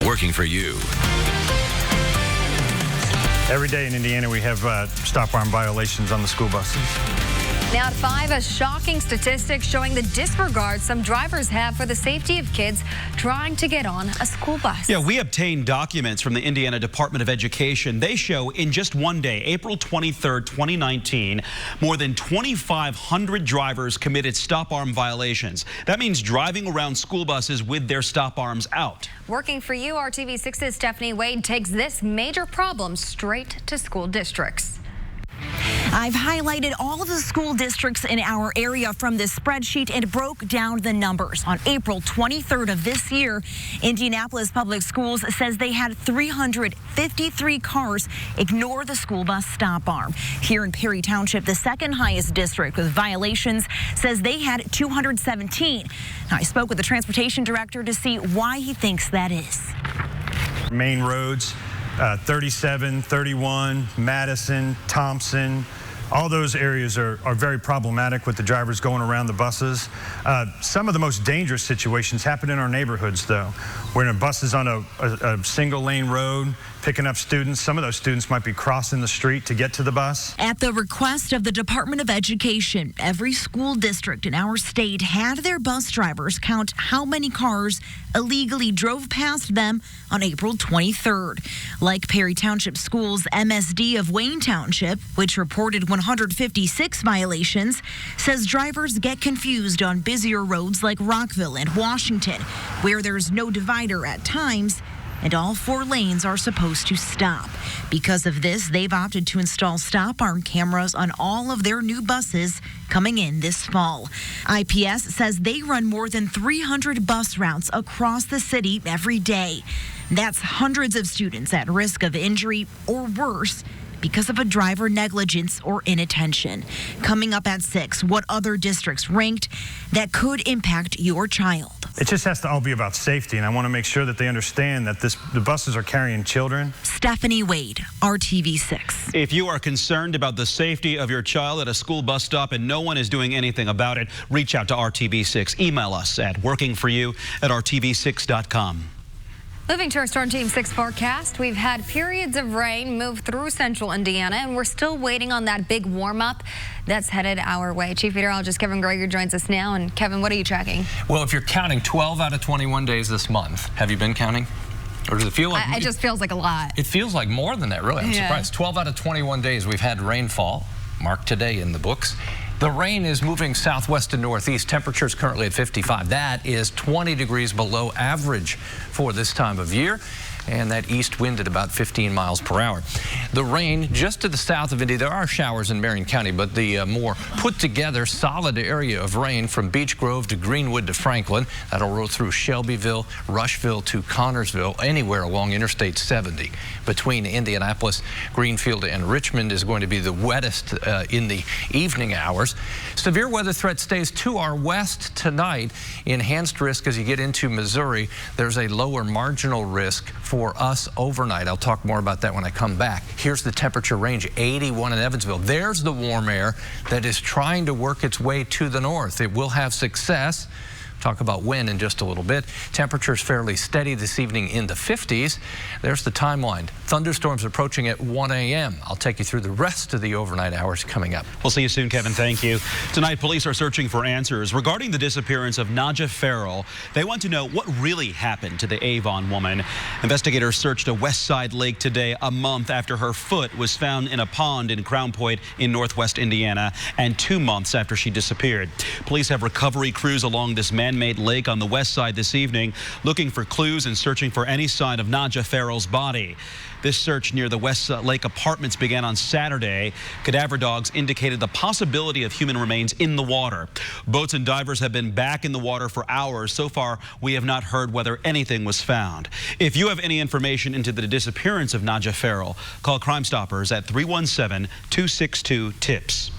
working for you. Every day in Indiana, we have stop arm violations on the school buses. Now at 5, a shocking statistic showing the disregard some drivers have for the safety of kids trying to get on a school bus. Yeah, we obtained documents from the Indiana Department of Education. They show in just one day, April 23rd, 2019, more than 2,500 drivers committed stop arm violations. That means driving around school buses with their stop arms out. Working for you, RTV6's Stephanie Wade takes this major problem straight to school districts. I've highlighted all of the school districts in our area from this spreadsheet and broke down the numbers. On April 23rd of this year, Indianapolis Public Schools says they had 353 cars ignore the school bus stop arm. Here in Perry Township, the second highest district with violations, says they had 217. Now, I spoke with the transportation director to see why he thinks that is. Main roads, 37, 31, Madison, Thompson, all those areas are very problematic with the drivers going around the buses. Some of the most dangerous situations happen in our neighborhoods, though, where a bus is on a single lane road picking up students. Some of those students might be crossing the street to get to the bus. At the request of the Department of Education, every school district in our state had their bus drivers count how many cars illegally drove past them on April 23rd. Like Perry Township Schools' MSD of Wayne Township, which reported 156 violations, says drivers get confused on busier roads like Rockville and Washington, where there's no divider at times and all 4 lanes are supposed to stop. Because of this, they've opted to install stop arm cameras on all of their new buses coming in this fall. IPS says they run more than 300 bus routes across the city every day. That's hundreds of students at risk of injury or worse because of a driver negligence or inattention. Coming up at 6, what other districts ranked that could impact your child. It just has to all be about safety, and I want to make sure that they understand that the buses are carrying children. Stephanie Wade, RTV6. If you are concerned about the safety of your child at a school bus stop and no one is doing anything about it, reach out to RTV6. Email us at workingforyou@rtv6.com. Moving to our Storm Team 6 forecast, we've had periods of rain move through central Indiana, and we're still waiting on that big warm-up that's headed our way. Chief Meteorologist Kevin Greger joins us now. And Kevin, what are you tracking? Well, if you're counting 12 out of 21 days this month, have you been counting? Or does it feel like... It just feels like a lot. It feels like more than that, really. I'm surprised. 12 out of 21 days we've had rainfall, marked today in the books. The rain is moving southwest to northeast. Temperatures currently at 55. That is 20 degrees below average for this time of year. And that east wind at about 15 miles per hour. The rain just to the south of Indy, there are showers in Marion County, but the more put together solid area of rain from Beech Grove to Greenwood to Franklin, that'll roll through Shelbyville, Rushville to Connorsville, anywhere along Interstate 70. Between Indianapolis, Greenfield, and Richmond is going to be the wettest in the evening hours. Severe weather threat stays to our west tonight. Enhanced risk as you get into Missouri. There's a lower marginal risk for us overnight. I'll talk more about that when I come back. Here's the temperature range, 81 in Evansville. There's the warm air that is trying to work its way to the north. It will have success. Talk about when in just a little bit. Temperatures fairly steady this evening in the 50s. There's the timeline. Thunderstorms approaching at 1 a.m. I'll take you through the rest of the overnight hours coming up. We'll see you soon, Kevin. Thank you. Tonight, police are searching for answers regarding the disappearance of Nadja Farrell. They want to know what really happened to the Avon woman. Investigators searched a West Side lake today, a month after her foot was found in a pond in Crown Point in northwest Indiana, and 2 months after she disappeared. Police have recovery crews along this man-made lake on the west side this evening, looking for clues and searching for any sign of Nadja Farrell's body. This search near the West Lake Apartments began on Saturday. Cadaver dogs indicated the possibility of human remains in the water. Boats and divers have been back in the water for hours. So far, we have not heard whether anything was found. If you have any information into the disappearance of Nadja Farrell, call Crime Stoppers at 317-262-TIPS.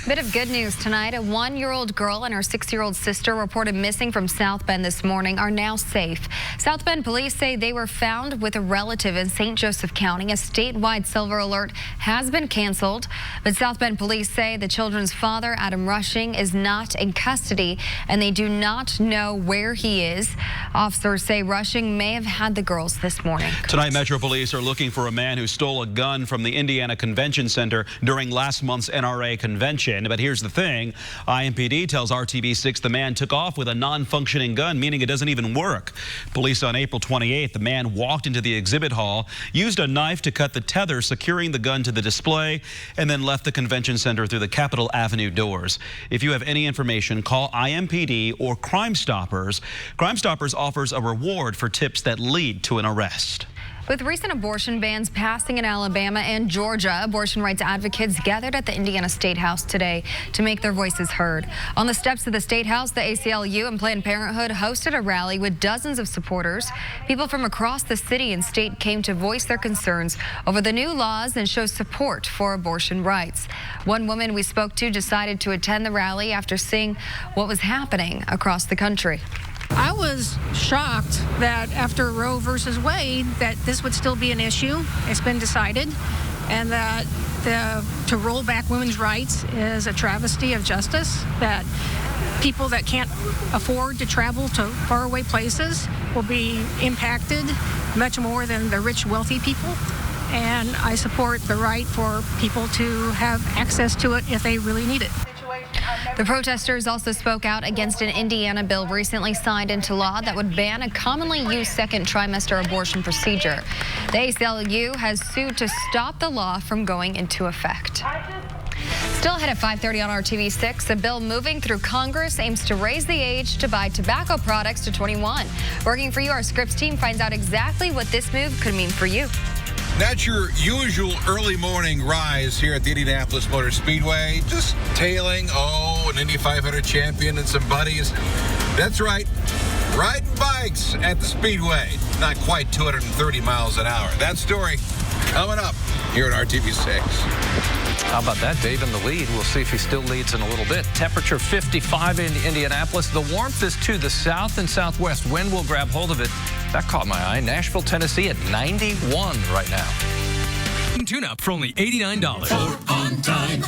Bit of good news tonight. A 1-year-old girl and her 6-year-old sister reported missing from South Bend this morning are now safe. South Bend police say they were found with a relative in St. Joseph County. A statewide silver alert has been canceled, but South Bend police say the children's father, Adam Rushing, is not in custody and they do not know where he is. Officers say Rushing may have had the girls this morning. Tonight, Metro Police are looking for a man who stole a gun from the Indiana Convention Center during last month's NRA convention. But here's the thing. IMPD tells RTV6 the man took off with a non-functioning gun, meaning it doesn't even work. Police on April 28th, the man walked into the exhibit hall, used a knife to cut the tether securing the gun to the display, and then left the convention center through the Capitol Avenue doors. If you have any information, call IMPD or Crime Stoppers. Crime Stoppers offers a reward for tips that lead to an arrest. With recent abortion bans passing in Alabama and Georgia, abortion rights advocates gathered at the Indiana State House today to make their voices heard. On the steps of the State House, the ACLU and Planned Parenthood hosted a rally with dozens of supporters. People from across the city and state came to voice their concerns over the new laws and show support for abortion rights. One woman we spoke to decided to attend the rally after seeing what was happening across the country. I was shocked that after Roe versus Wade that this would still be an issue. It's been decided, and that to roll back women's rights is a travesty of justice, that people that can't afford to travel to faraway places will be impacted much more than the rich, wealthy people. And I support the right for people to have access to it if they really need it. The protesters also spoke out against an Indiana bill recently signed into law that would ban a commonly used second trimester abortion procedure. The ACLU has sued to stop the law from going into effect. Still ahead at 5:30 on RTV6, a bill moving through Congress aims to raise the age to buy tobacco products to 21. Working for you, our Scripps team finds out exactly what this move could mean for you. Not your usual early morning rise here at the Indianapolis Motor Speedway. Just tailing, an Indy 500 champion and some buddies. That's right, riding bikes at the Speedway. Not quite 230 miles an hour. That story coming up here at RTV6. How about that? Dave in the lead. We'll see if he still leads in a little bit. Temperature 55 in Indianapolis. The warmth is to the south and southwest. Wind will grab hold of it. That caught my eye. Nashville, Tennessee at 91 right now. Tune-up for only $89. On time.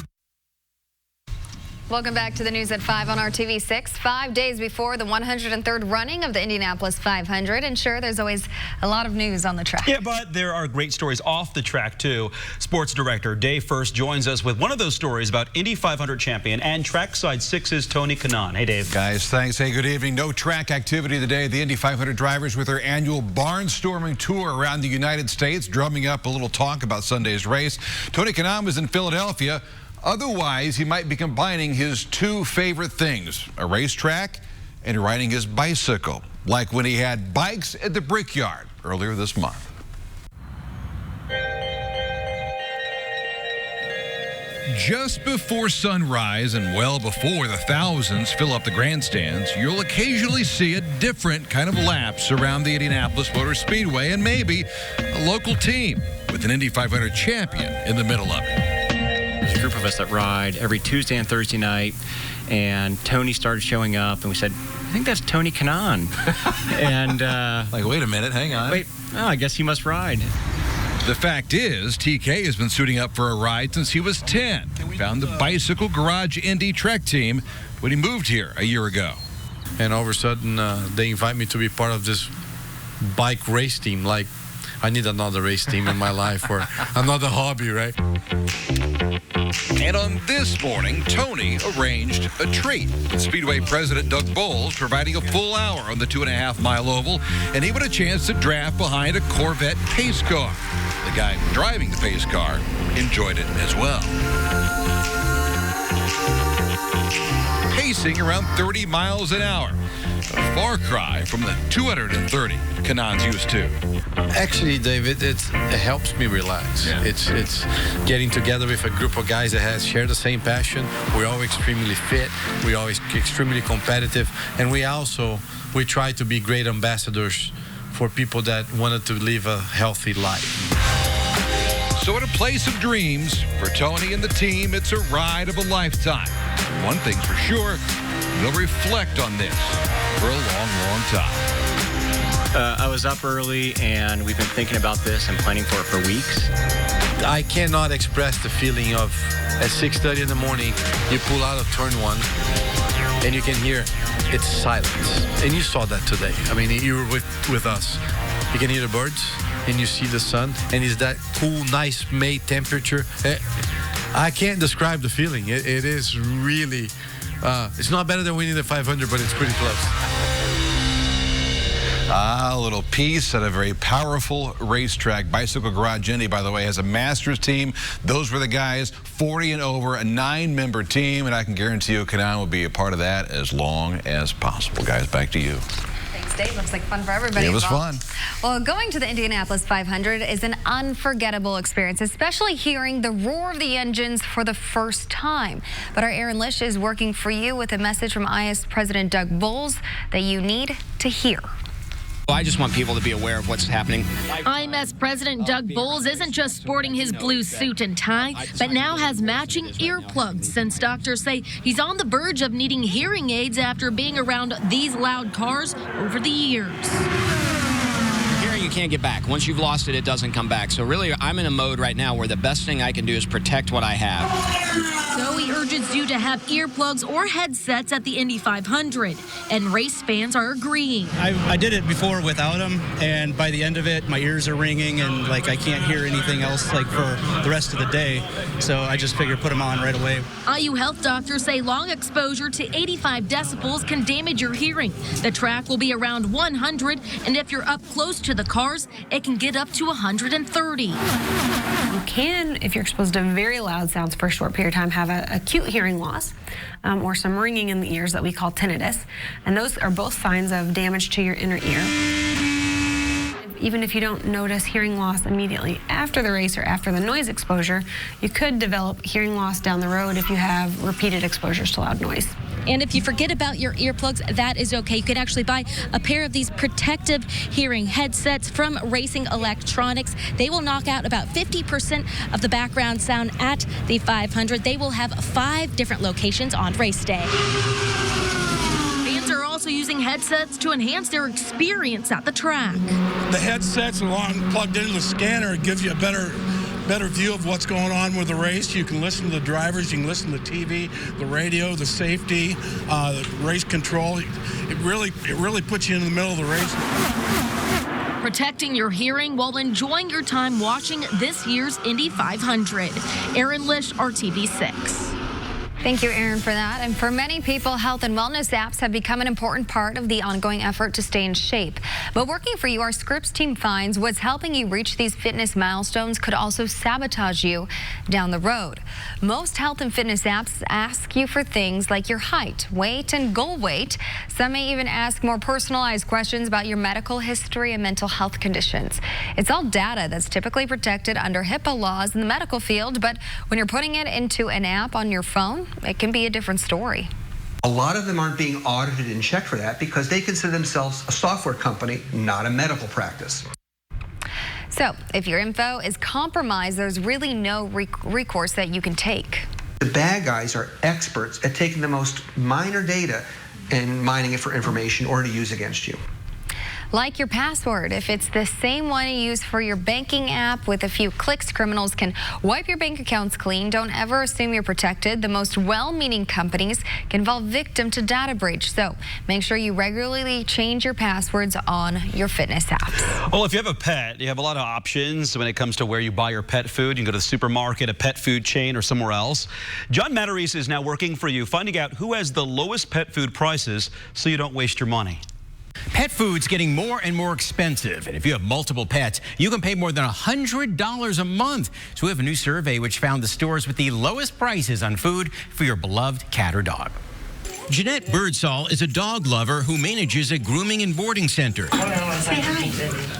Welcome back to the news at 5 on RTV6. 5 days before the 103rd running of the Indianapolis 500. And sure, there's always a lot of news on the track. Yeah, but there are great stories off the track, too. Sports director Dave First joins us with one of those stories about Indy 500 champion and Trackside 6's Tony Kanaan. Hey, Dave. Guys, thanks. Hey, good evening. No track activity today. The Indy 500 drivers with their annual barnstorming tour around the United States, drumming up a little talk about Sunday's race. Tony Kanaan was in Philadelphia. Otherwise, he might be combining his two favorite things, a racetrack and riding his bicycle, like when he had bikes at the Brickyard earlier this month. Just before sunrise and well before the thousands fill up the grandstands, you'll occasionally see a different kind of laps around the Indianapolis Motor Speedway and maybe a local team with an Indy 500 champion in the middle of it. There's a group of us that ride every Tuesday and Thursday night, and Tony started showing up, and we said, I think that's Tony Kanaan. And like, wait a minute, hang on. Wait, I guess he must ride. The fact is, TK has been suiting up for a ride since he was 10. He found the Bicycle Garage Indy Trek team when he moved here a year ago. And all of a sudden, they invite me to be part of this bike race team. Like, I need another race team in my life or another hobby, right? And on this morning, Tony arranged a treat. Speedway President Doug Bowles providing a full hour on the 2.5-mile oval, and even a chance to draft behind a Corvette pace car. The guy driving the pace car enjoyed it as well. Pacing around 30 miles an hour. A far cry from the 230 Kanaan's used to. Actually, David, it helps me relax. Yeah. It's getting together with a group of guys that share the same passion. We're all extremely fit. We're always extremely competitive. And we try to be great ambassadors for people that wanted to live a healthy life. So at a place of dreams, for Tony and the team, it's a ride of a lifetime. One thing's for sure, they'll reflect on this for a long, long time. I was up early, and we've been thinking about this and planning for it for weeks. I cannot express the feeling of at 6:30 in the morning, you pull out of turn one, and you can hear it's silence. And you saw that today. I mean, you were with us. You can hear the birds, and you see the sun, and it's that cool, nice May temperature. I can't describe the feeling. It is really, it's not better than winning the 500, but it's pretty close. A little piece at a very powerful racetrack. Bicycle Garage Indy, by the way, has a Masters team. Those were the guys, 40 and over, a 9-member team, and I can guarantee you Kanaan will be a part of that as long as possible. Guys, back to you. Thanks, Dave. Looks like fun for everybody. It was fun. Well, going to the Indianapolis 500 is an unforgettable experience, especially hearing the roar of the engines for the first time. But our Aaron Lish is working for you with a message from IS President Doug Boles that you need to hear. I just want people to be aware of what's happening. IMS President Doug Boles isn't just sporting his blue suit and tie, but now has matching earplugs, since doctors say he's on the verge of needing hearing aids after being around these loud cars over the years. Hearing you can't get back. Once you've lost it, it doesn't come back. So really, I'm in a mode right now where the best thing I can do is protect what I have. So he urges you to have earplugs or headsets at the Indy 500, and race fans are agreeing. I did it before without them, and by the end of it, my ears are ringing, and like I can't hear anything else like for the rest of the day. So I just figured put them on right away. IU health doctors say long exposure to 85 decibels can damage your hearing. The track will be around 100, and if you're up close to the cars, it can get up to 130. You can, if you're exposed to very loud sounds for a short period of time, have an acute hearing loss or some ringing in the ears that we call tinnitus. And those are both signs of damage to your inner ear. Even if you don't notice hearing loss immediately after the race or after the noise exposure, you could develop hearing loss down the road if you have repeated exposures to loud noise. And if you forget about your earplugs, that is okay. You can actually buy a pair of these protective hearing headsets from Racing Electronics. They will knock out about 50% of the background sound at the 500. They will have 5 different locations on race day. Fans are also using headsets to enhance their experience at the track. The headsets along plugged into the scanner gives you a better view of what's going on with the race. You can listen to the drivers, you can listen to the TV, the radio, the safety, the race control. It really puts you in the middle of the race. Protecting your hearing while enjoying your time watching this year's Indy 500. Aaron Lish, RTV6. Thank you, Aaron, for that. And for many people, health and wellness apps have become an important part of the ongoing effort to stay in shape. But working for you, our Scripps team finds what's helping you reach these fitness milestones could also sabotage you down the road. Most health and fitness apps ask you for things like your height, weight, and goal weight. Some may even ask more personalized questions about your medical history and mental health conditions. It's all data that's typically protected under HIPAA laws in the medical field, but when you're putting it into an app on your phone, it can be a different story. A lot of them aren't being audited and checked for that because they consider themselves a software company, not a medical practice. So if your info is compromised, there's really no recourse that you can take. The bad guys are experts at taking the most minor data and mining it for information or to use against you. Like your password. If it's the same one you use for your banking app, with a few clicks, criminals can wipe your bank accounts clean. Don't ever assume you're protected. The most well-meaning companies can fall victim to data breach. So make sure you regularly change your passwords on your fitness apps. Well, if you have a pet, you have a lot of options when it comes to where you buy your pet food. You can go to the supermarket, a pet food chain, or somewhere else. John Matarese is now working for you, finding out who has the lowest pet food prices so you don't waste your money. Pet food's getting more and more expensive, and if you have multiple pets, you can pay more than $100 a month. So we have a new survey which found the stores with the lowest prices on food for your beloved cat or dog. Jeanette Birdsall is a dog lover who manages a grooming and boarding center. Say hi.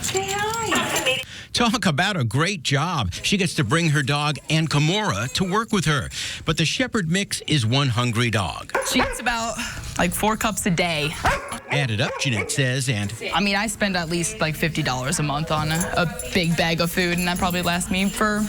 Say hi. Talk about a great job. She gets to bring her dog and Kimura to work with her. But the Shepherd mix is one hungry dog. She eats about like 4 cups a day. Added up, Jeanette says, and I mean, I spend at least like $50 a month on a big bag of food, and that probably lasts me for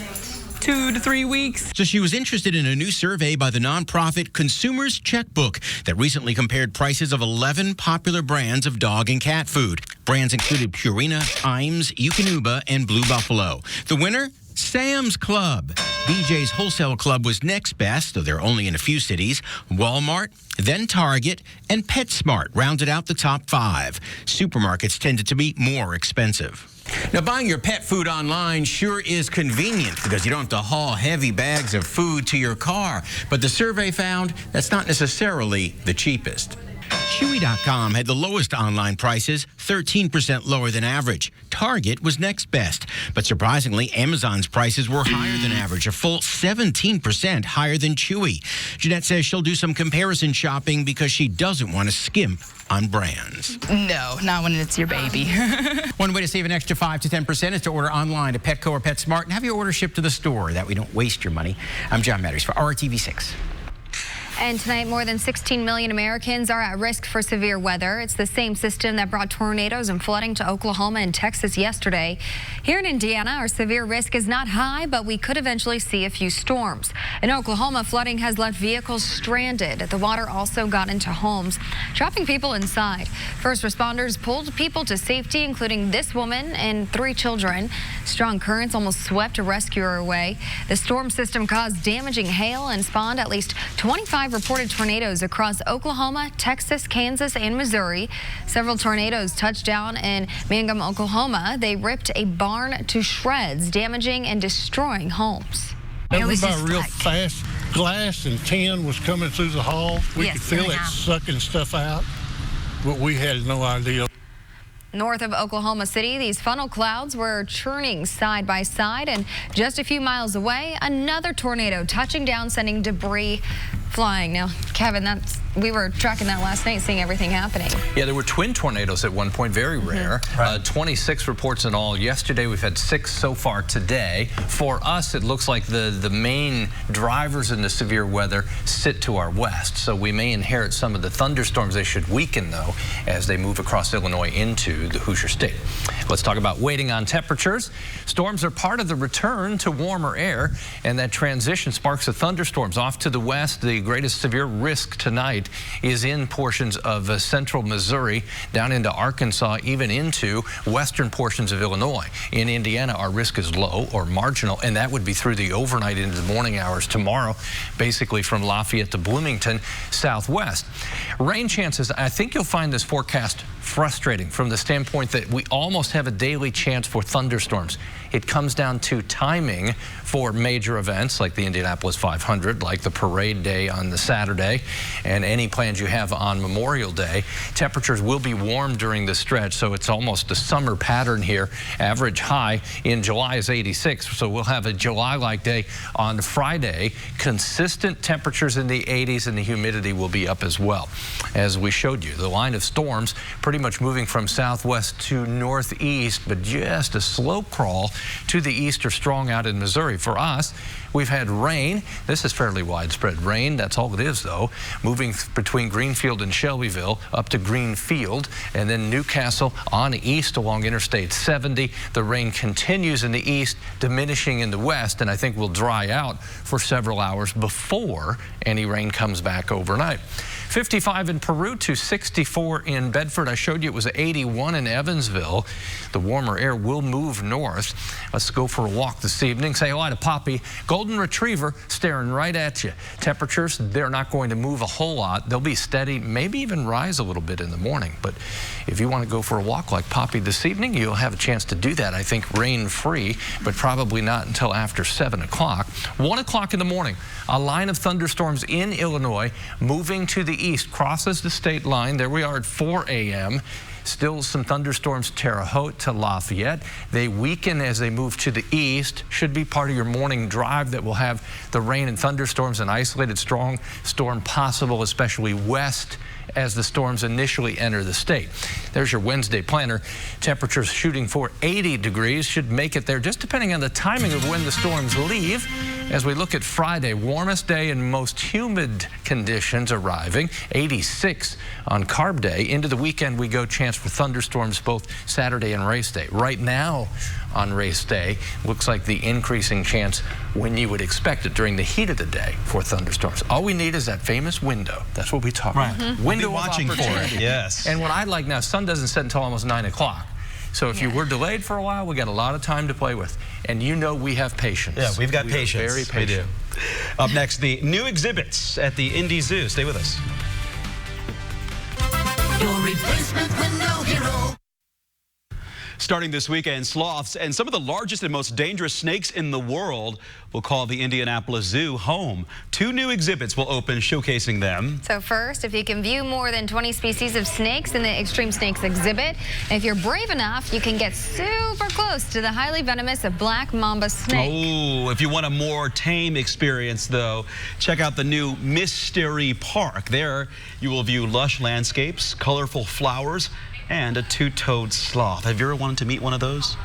2 to 3 weeks. So she was interested in a new survey by the nonprofit Consumers Checkbook that recently compared prices of 11 popular brands of dog and cat food. Brands included Purina, Iams, Eukanuba, and Blue Buffalo. The winner? Sam's Club. BJ's Wholesale Club was next best, though they're only in a few cities. Walmart, then Target, and PetSmart rounded out the top 5. Supermarkets tended to be more expensive. Now, buying your pet food online sure is convenient because you don't have to haul heavy bags of food to your car. But the survey found that's not necessarily the cheapest. Chewy.com had the lowest online prices, 13% lower than average. Target was next best. But surprisingly, Amazon's prices were higher than average, a full 17% higher than Chewy. Jeanette says she'll do some comparison shopping because she doesn't want to skimp on brands. No, not when it's your baby. One way to save an extra 5 to 10% is to order online at Petco or PetSmart and have your order shipped to the store. That way you don't waste your money. I'm John Matters for RTV6. And tonight, more than 16 million Americans are at risk for severe weather. It's the same system that brought tornadoes and flooding to Oklahoma and Texas yesterday. Here in Indiana, our severe risk is not high, but we could eventually see a few storms. In Oklahoma, flooding has left vehicles stranded. The water also got into homes, trapping people inside. First responders pulled people to safety, including this woman and 3 children. Strong currents almost swept a rescuer away. The storm system caused damaging hail and spawned at least 25 reported tornadoes across Oklahoma, Texas, Kansas, and Missouri. Several tornadoes touched down in Mangum, Oklahoma. They ripped a barn to shreds, damaging and destroying homes. It was about real fast. Glass and tin was coming through the hall. We could feel it sucking stuff out, but we had no idea. North of Oklahoma City, these funnel clouds were churning side by side, and just a few miles away, another tornado touching down, sending debris flying. Now, Kevin, we were tracking that last night, seeing everything happening. Yeah, there were twin tornadoes at one point, very rare. 26 reports in all. Yesterday, we've had 6 so far today. For us, it looks like the main drivers in the severe weather sit to our west, so we may inherit some of the thunderstorms. They should weaken, though, as they move across Illinois into the Hoosier State. Let's talk about waiting on temperatures. Storms are part of the return to warmer air, and that transition sparks the thunderstorms off to the west. The greatest severe risk tonight is in portions of central Missouri, down into Arkansas, even into western portions of Illinois. In Indiana, our risk is low or marginal, and that would be through the overnight into the morning hours tomorrow, basically from Lafayette to Bloomington, southwest. Rain chances, I think you'll find this forecast frustrating from the standpoint that we almost have a daily chance for thunderstorms. It comes down to timing for major events like the Indianapolis 500, like the parade day on the Saturday, and any plans you have on Memorial Day. Temperatures will be warm during the stretch, so it's almost a summer pattern here. Average high in July is 86, so we'll have a July-like day on Friday. Consistent temperatures in the 80s, and the humidity will be up as well. As we showed you, the line of storms pretty much moving from southwest to northeast, but just a slow crawl to the east or strong out in Missouri. For us, we've had rain. This is fairly widespread rain. That's all it is, though. Moving between Greenfield and Shelbyville up to Greenfield, and then Newcastle on east along Interstate 70. The rain continues in the east, diminishing in the west, and I think will dry out for several hours before any rain comes back overnight. 55 in Peru to 64 in Bedford. I showed you it was 81 in Evansville. The warmer air will move north. Let's go for a walk this evening. Say hello to Poppy. Golden Retriever staring right at you. Temperatures, they're not going to move a whole lot. They'll be steady, maybe even rise a little bit in the morning. But if you want to go for a walk like Poppy this evening, you'll have a chance to do that. I think rain-free, but probably not until after 7 o'clock. 1 o'clock in the morning, a line of thunderstorms in Illinois moving to the east, crosses the state line. There we are at 4 a.m. Still some thunderstorms Terre Haute to Lafayette. They weaken as they move to the east. Should be part of your morning drive that will have the rain and thunderstorms, an isolated strong storm possible, especially west as the storms initially enter the state. There's your Wednesday planner. Temperatures shooting for 80 degrees. Should make it there just depending on the timing of when the storms leave. As we look at Friday, warmest day and most humid conditions arriving. 86 on Carb Day. Into the weekend we go, chance for thunderstorms both Saturday and race day. Right now on race day. Looks like the increasing chance when you would expect it during the heat of the day for thunderstorms. All we need is that famous window. That's what we talk about. Window we'll be watching of for opportunity. it. Yes. And what I like now, sun doesn't set until almost 9 o'clock. So if you were delayed for a while, we got a lot of time to play with. And you know we have patience. Yeah, we've got patience. Very patient. We do. Up next, the new exhibits at the Indy Zoo. Stay with us. Your replacement window hero. Starting this weekend, sloths and some of the largest and most dangerous snakes in the world will call the Indianapolis Zoo home. 2 new exhibits will open showcasing them. So first, if you can view more than 20 species of snakes in the Extreme Snakes exhibit, and if you're brave enough, you can get super close to the highly venomous black mamba snake. Oh, if you want a more tame experience, though, check out the new Mystery Park. There, you will view lush landscapes, colorful flowers, and a 2-toed sloth. Have you ever wanted to meet one of those?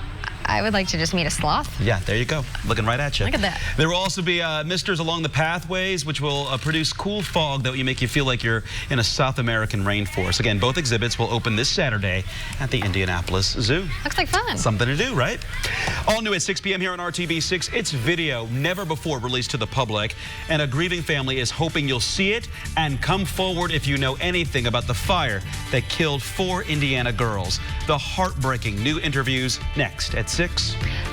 I would like to just meet a sloth. Yeah, there you go. Looking right at you. Look at that. There will also be misters along the pathways, which will produce cool fog that will make you feel like you're in a South American rainforest. Again, both exhibits will open this Saturday at the Indianapolis Zoo. Looks like fun. Something to do, right? All new at 6 p.m. here on RTV6. It's video never before released to the public, and a grieving family is hoping you'll see it and come forward if you know anything about the fire that killed 4 Indiana girls. The heartbreaking new interviews next at 6.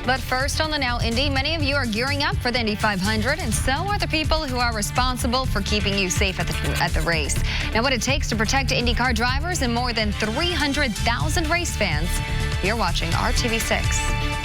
But first on the Now Indy, many of you are gearing up for the Indy 500, and so are the people who are responsible for keeping you safe at the race. Now, what it takes to protect IndyCar drivers and more than 300,000 race fans. You're watching RTV6.